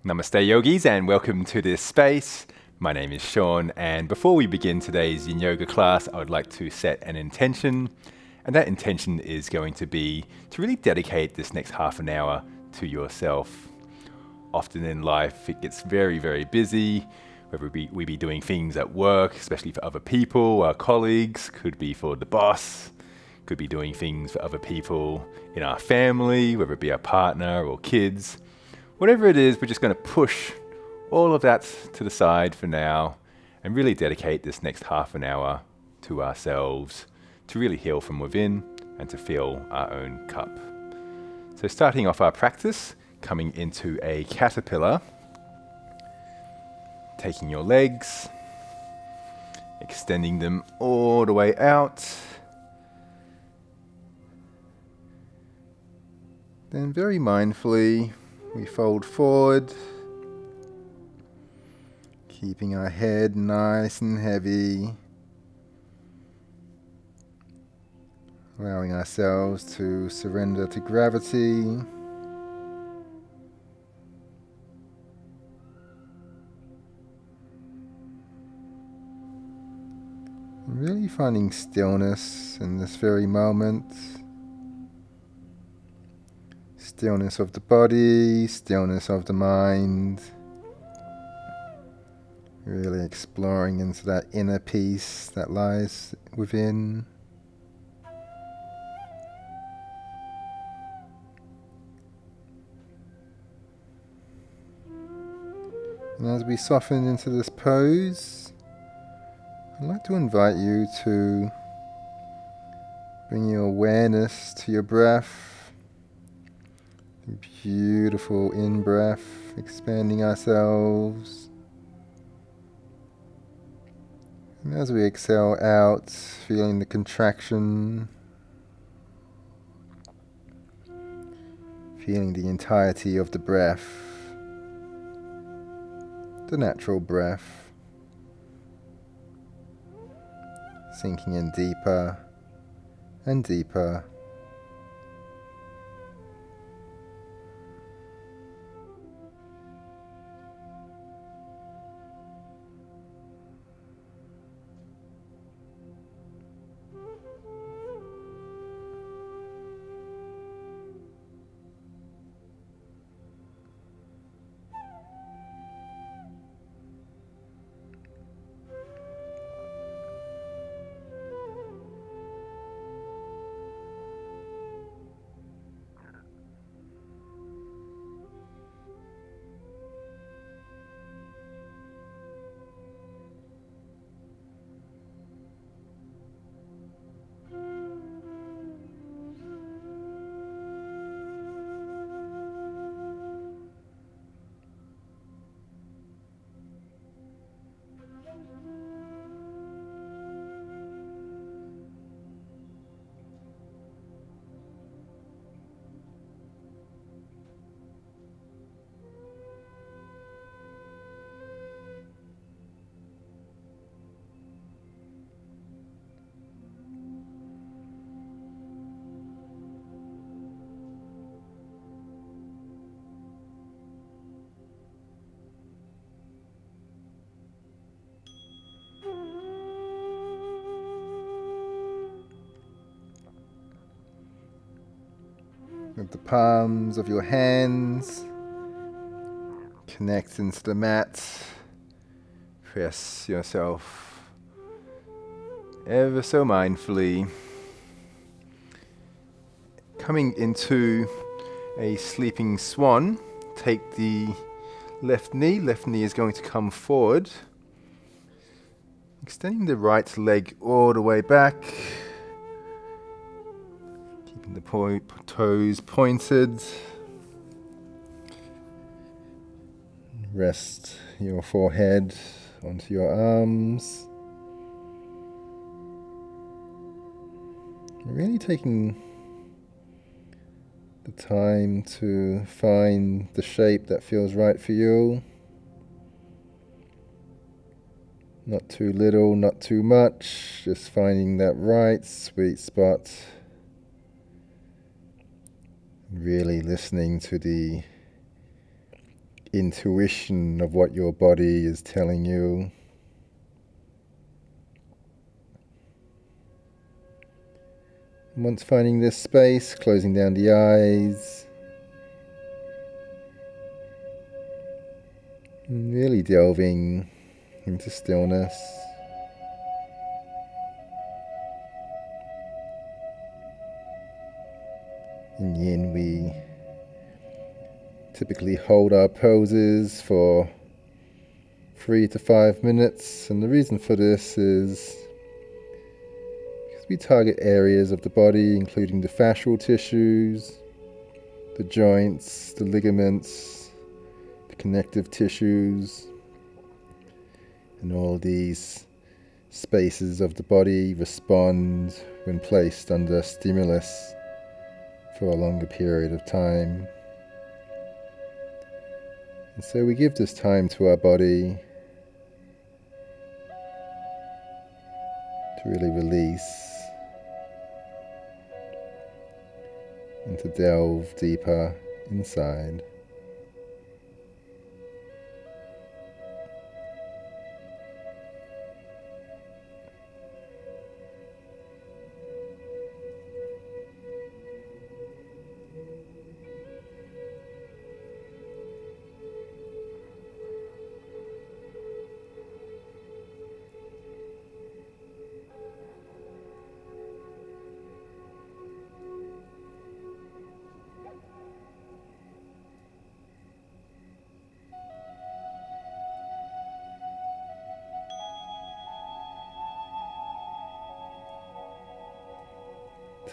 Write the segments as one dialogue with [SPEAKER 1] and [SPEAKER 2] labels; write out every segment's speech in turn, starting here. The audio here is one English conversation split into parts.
[SPEAKER 1] Namaste, yogis, and welcome to this space. My name is Sean, and before we begin today's yin yoga class, I would like to set an intention. And that intention is going to be to really dedicate this next half an hour to yourself. Often in life, it gets very, very busy. Whether we be doing things at work, especially for other people, our colleagues, could be for the boss, could be doing things for other people in our family, whether it be our partner or kids. Whatever it is, we're just going to push all of that to the side for now and really dedicate this next half an hour to ourselves to really heal from within and to fill our own cup. So starting off our practice, coming into a caterpillar, taking your legs, extending them all the way out. Then very mindfully, we fold forward, keeping our head nice and heavy, allowing ourselves to surrender to gravity. Really finding stillness in this very moment. Stillness of the body, stillness of the mind. Really exploring into that inner peace that lies within. And as we soften into this pose, I'd like to invite you to bring your awareness to your breath. Beautiful in-breath, expanding ourselves. And as we exhale out, feeling the contraction, feeling the entirety of the breath, the natural breath, sinking in deeper and deeper. With the palms of your hands, connect into the mat, press yourself ever so mindfully, coming into a sleeping swan. Take the left knee is going to come forward, extending the right leg all the way back. The toes pointed. Rest your forehead onto your arms. Really taking the time to find the shape that feels right for you. Not too little, not too much. Just finding that right sweet spot. Really listening to the intuition of what your body is telling you. Once finding this space, closing down the eyes, and really delving into stillness. In Yin, we typically hold our poses for 3 to 5 minutes, and the reason for this is because we target areas of the body, including the fascial tissues, the joints, the ligaments, the connective tissues, and all these spaces of the body respond when placed under stimulus for a longer period of time. And so we give this time to our body to really release and to delve deeper inside.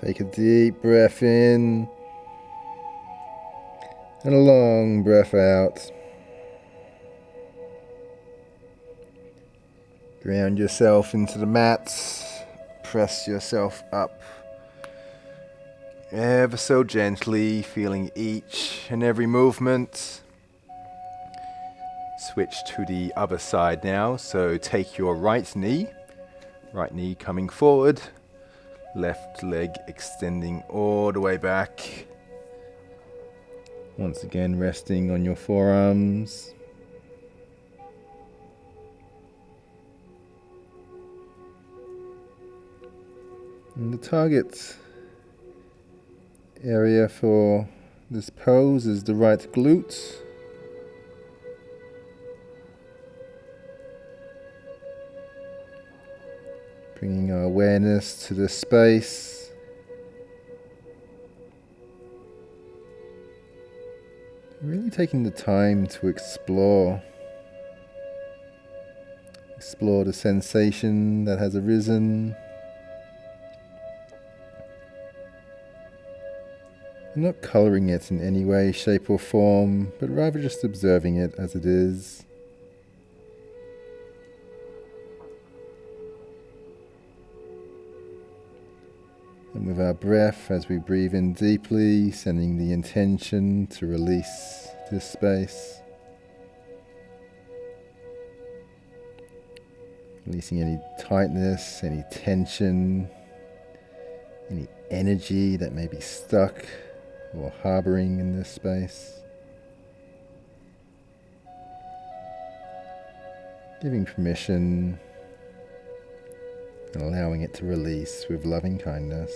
[SPEAKER 1] Take a deep breath in and a long breath out. Ground yourself into the mat. Press yourself up ever so gently, feeling each and every movement. Switch to the other side now. So take your right knee coming forward. Left leg extending all the way back. Once again, resting on your forearms. And the target area for this pose is the right glute. Bringing our awareness to this space. Really taking the time to explore the sensation that has arisen. I'm not coloring it in any way, shape or form, but rather just observing it as it is. And with our breath, as we breathe in deeply, sending the intention to release this space. Releasing any tightness, any tension, any energy that may be stuck or harboring in this space. Giving permission and allowing it to release with loving kindness.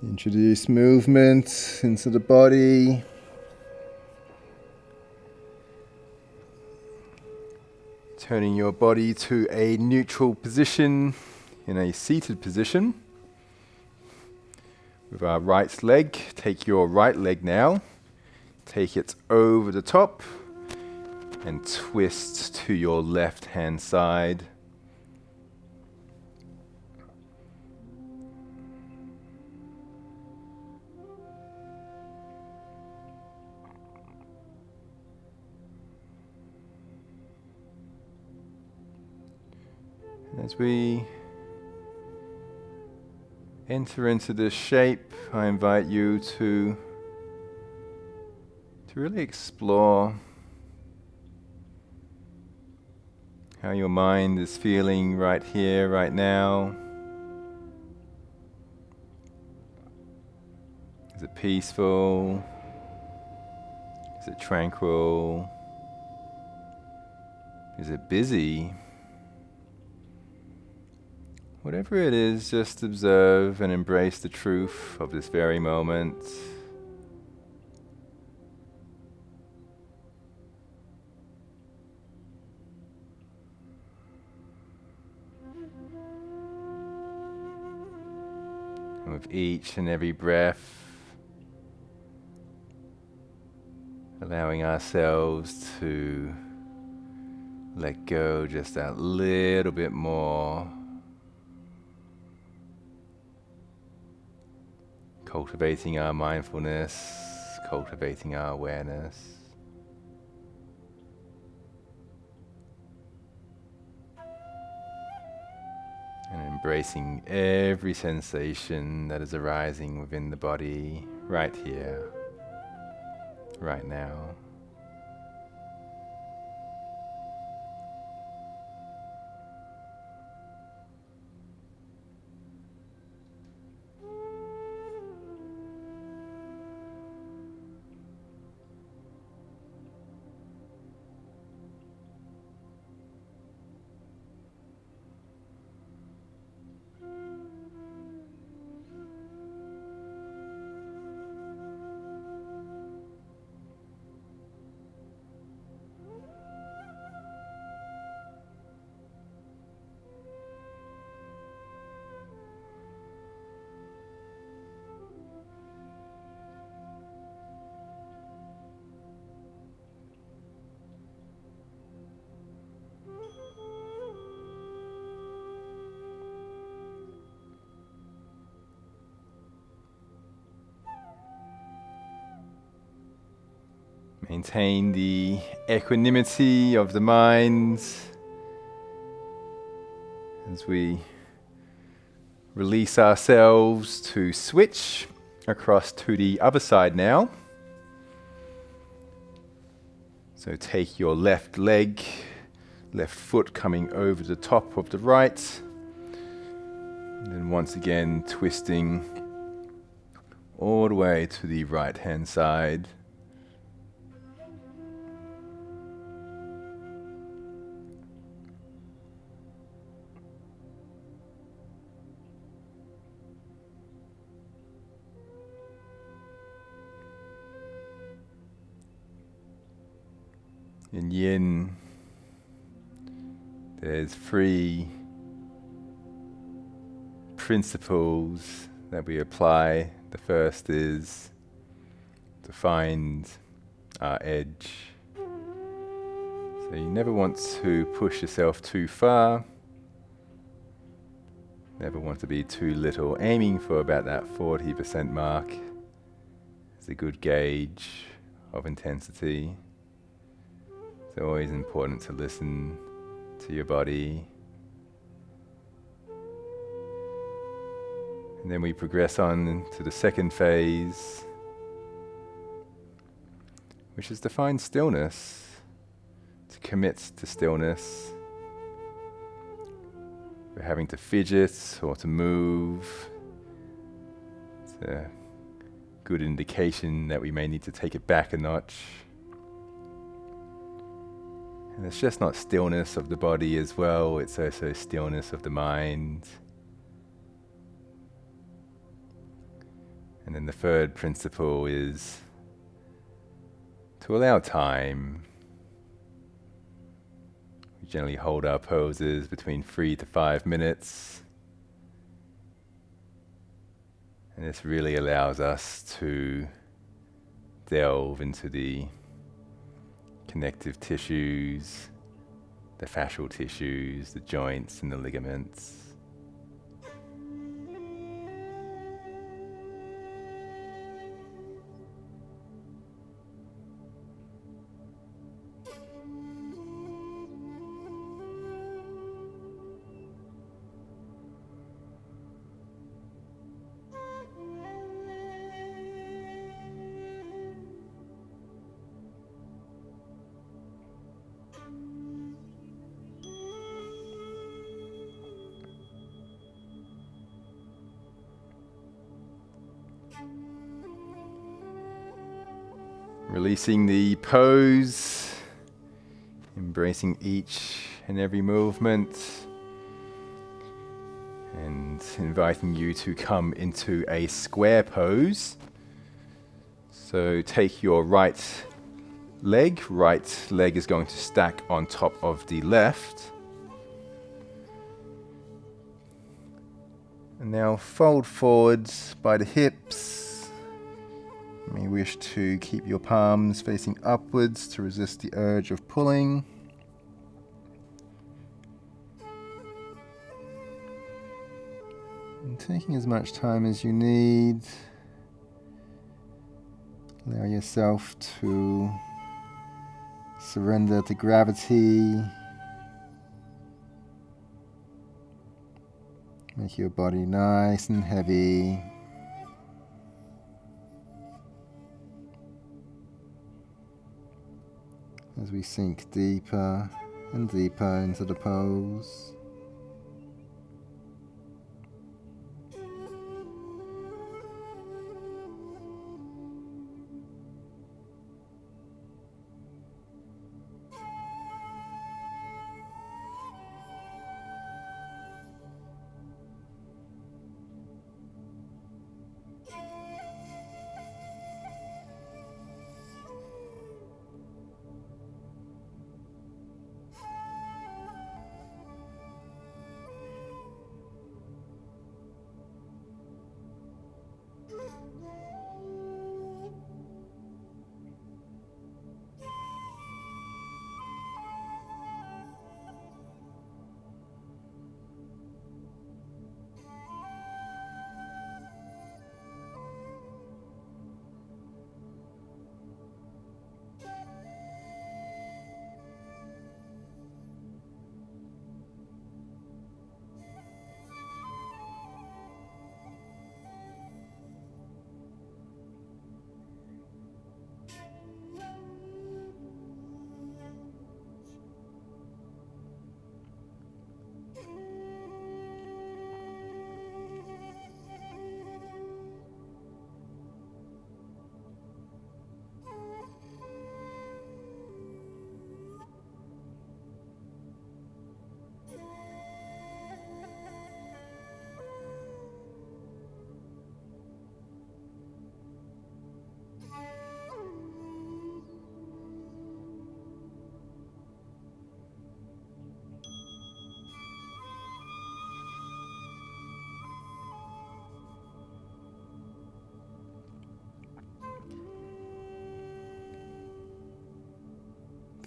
[SPEAKER 1] Introduce movement into the body. Turning your body to a neutral position, in a seated position. With our right leg, take your right leg now, take it over the top and twist to your left hand side. As we enter into this shape, I invite you to really explore how your mind is feeling right here, right now. Is it peaceful? Is it tranquil? Is it busy? Whatever it is, just observe and embrace the truth of this very moment. And with each and every breath, allowing ourselves to let go just that little bit more. Cultivating our mindfulness, cultivating our awareness. And embracing every sensation that is arising within the body right here, right now. Maintain the equanimity of the mind as we release ourselves to switch across to the other side now. So take your left leg, left foot coming over the top of the right, and then once again twisting all the way to the right hand side. In Yin, there's 3 principles that we apply. The first is to find our edge. So you never want to push yourself too far. Never want to be too little. Aiming for about that 40% mark is a good gauge of intensity. It's always important to listen to your body. And then we progress on to the second phase, which is to find stillness, to commit to stillness. We're having to fidget or to move. It's a good indication that we may need to take it back a notch. And it's just not stillness of the body as well, it's also stillness of the mind. And then the third principle is to allow time. We We generally hold our poses between 3 to 5 minutes. And this really allows us to delve into the connective tissues, the fascial tissues, the joints and the ligaments. Releasing the pose, embracing each and every movement, and inviting you to come into a square pose. So take your right leg is going to stack on top of the left. And now fold forwards by the hips. You may wish to keep your palms facing upwards to resist the urge of pulling. And taking as much time as you need, allow yourself to surrender to gravity. Make your body nice and heavy. As we sink deeper and deeper into the pose.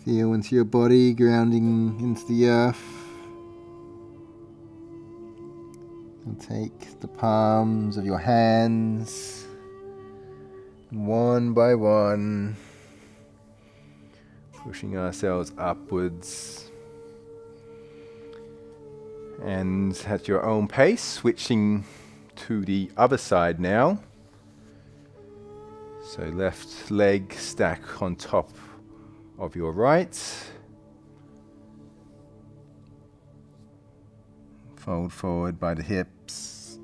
[SPEAKER 1] Feel into your body, grounding into the earth. And take the palms of your hands, one by one, pushing ourselves upwards. And at your own pace, switching to the other side now. So left leg stack on top of your right. Fold forward by the hips.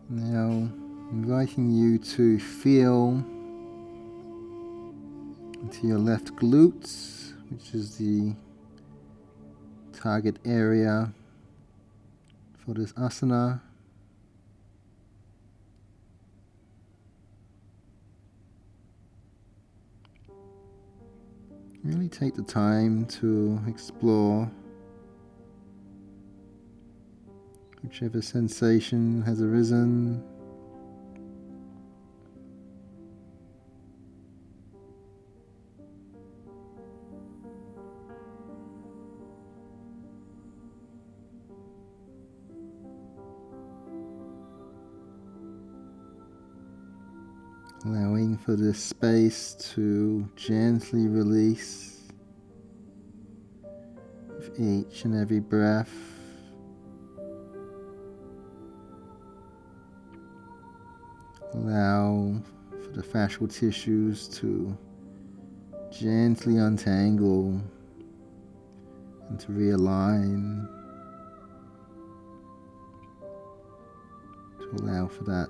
[SPEAKER 1] Now, inviting you to feel into your left glutes, which is the target area
[SPEAKER 2] for this asana. Really take the time to explore whichever sensation has arisen. Allowing for this space to gently release with each and every breath. Allow for the fascial tissues to gently untangle and to realign. To allow for that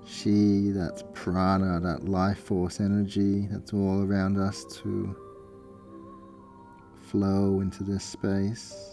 [SPEAKER 2] chi, that prana, that life force energy that's all around us to flow into this space.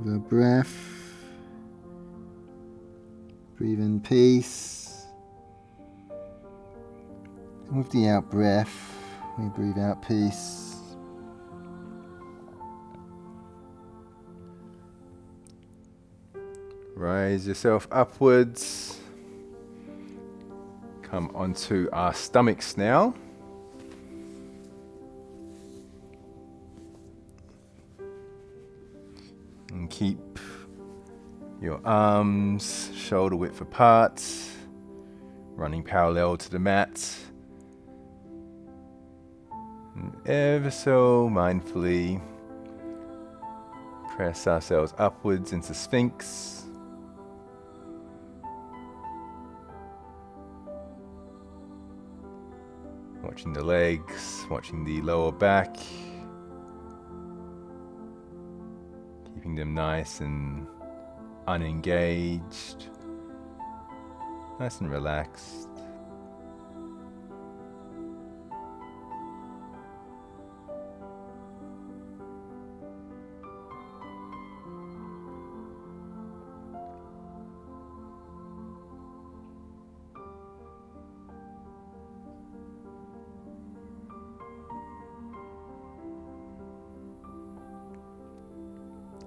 [SPEAKER 2] With a breath, breathe in peace, and with the out breath, we breathe out peace.
[SPEAKER 1] Raise yourself upwards. Come onto our stomachs now. And keep your arms shoulder width apart, running parallel to the mat. And ever so mindfully press ourselves upwards into Sphinx. Watching the legs, watching the lower back. Keeping them nice and unengaged, nice and relaxed.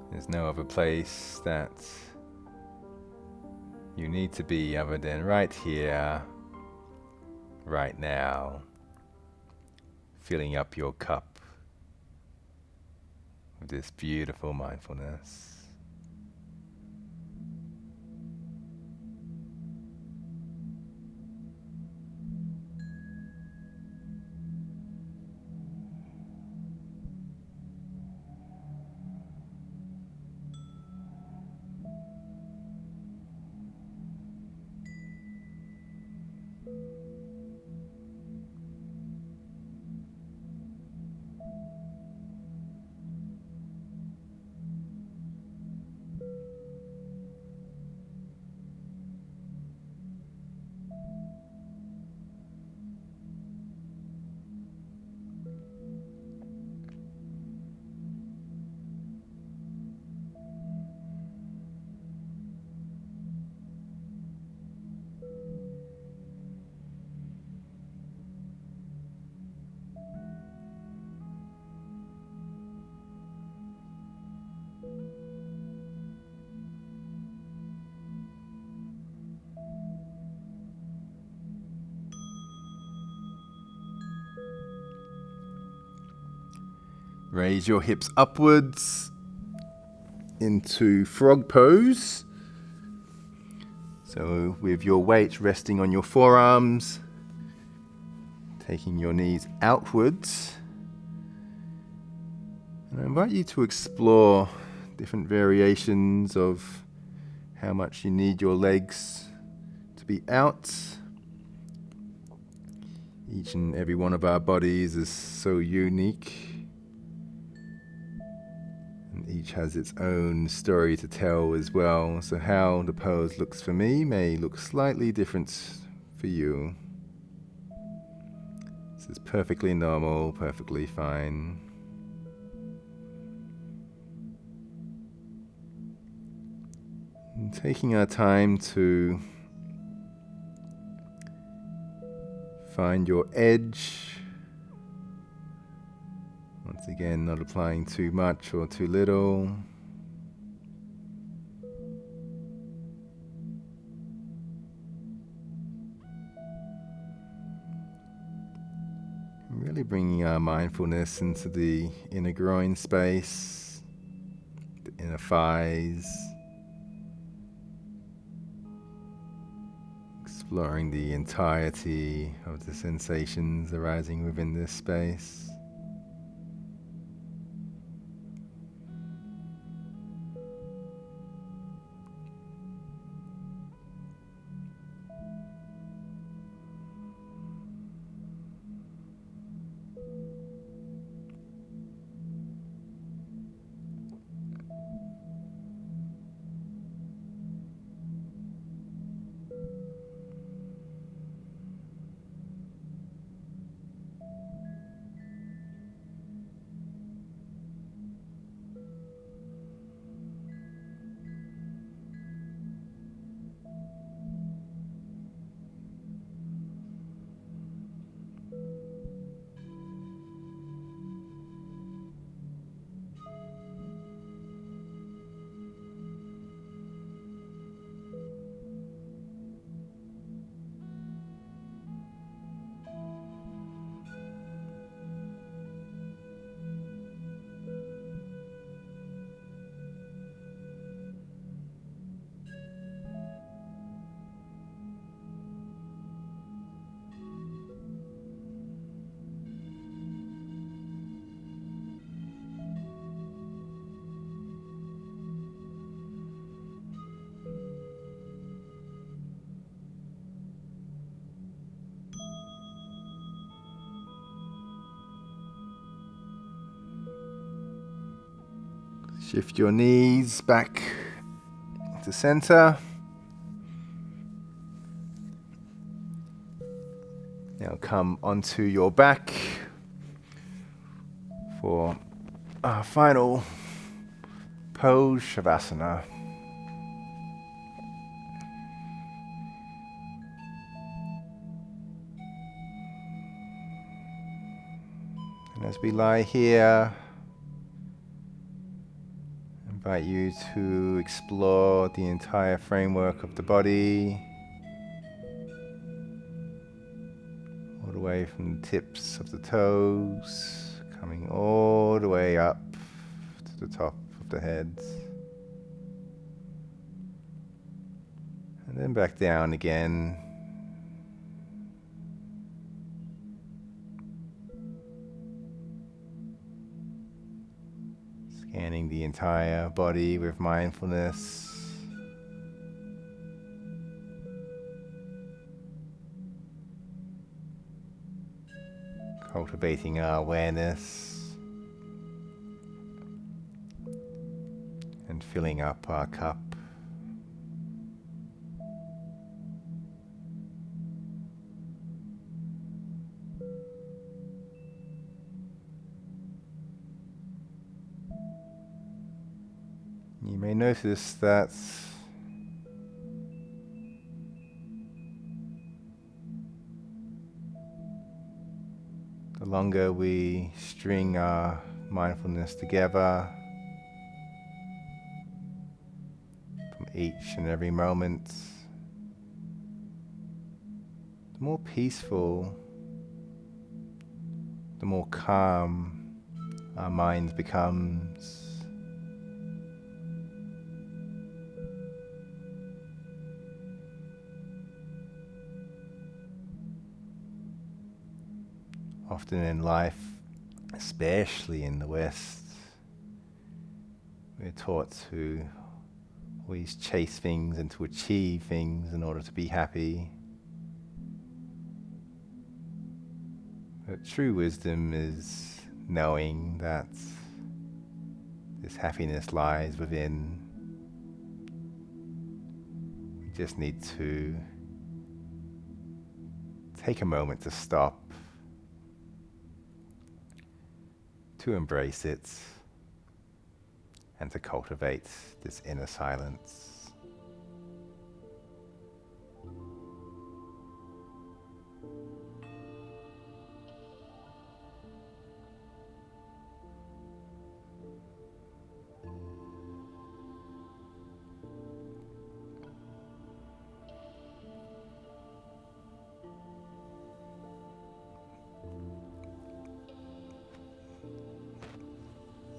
[SPEAKER 1] There's no other place that you need to be other than right here, right now, filling up your cup with this beautiful mindfulness. Raise your hips upwards into frog pose. So with your weight resting on your forearms, Taking your knees outwards. And I invite you to explore different variations of how much you need your legs to be out. Each and every one of our bodies is so unique. And each has its own story to tell as well. So how the pose looks for me may look slightly different for you. This is perfectly normal, perfectly fine. And taking our time to find your edge. Once again, not applying too much or too little. Really bringing our mindfulness into the inner groin space, the inner thighs. Exploring the entirety of the sensations arising within this space. Shift your knees back to center. Now come onto your back for our final pose, Shavasana. And as we lie here, I invite you to explore the entire framework of the body, all the way from the tips of the toes, coming all the way up to the top of the head. And then back down again. Scanning the entire body with mindfulness. Cultivating our awareness and filling up our cup. You may notice that the longer we string our mindfulness together from each and every moment, the more peaceful, the more calm our mind becomes. Often in life, especially in the West, we're taught to always chase things and to achieve things in order to be happy. But true wisdom is knowing that this happiness lies within. We just need to take a moment to stop, to embrace it, and to cultivate this inner silence.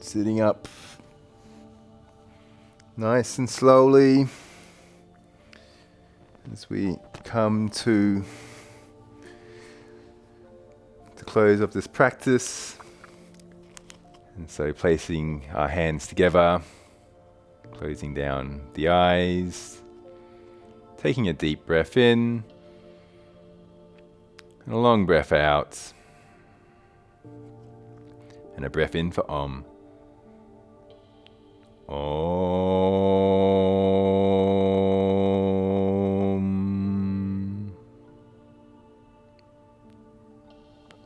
[SPEAKER 1] Sitting up nice and slowly as we come to the close of this practice. And so placing our hands together, closing down the eyes, taking a deep breath in and a long breath out, and a breath in for Om. Om.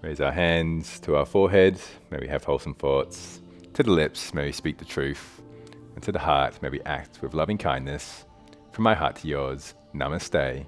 [SPEAKER 1] Raise our hands to our forehead, may we have wholesome thoughts. To the lips, may we speak the truth. And to the heart, may we act with loving kindness. From my heart to yours, Namaste.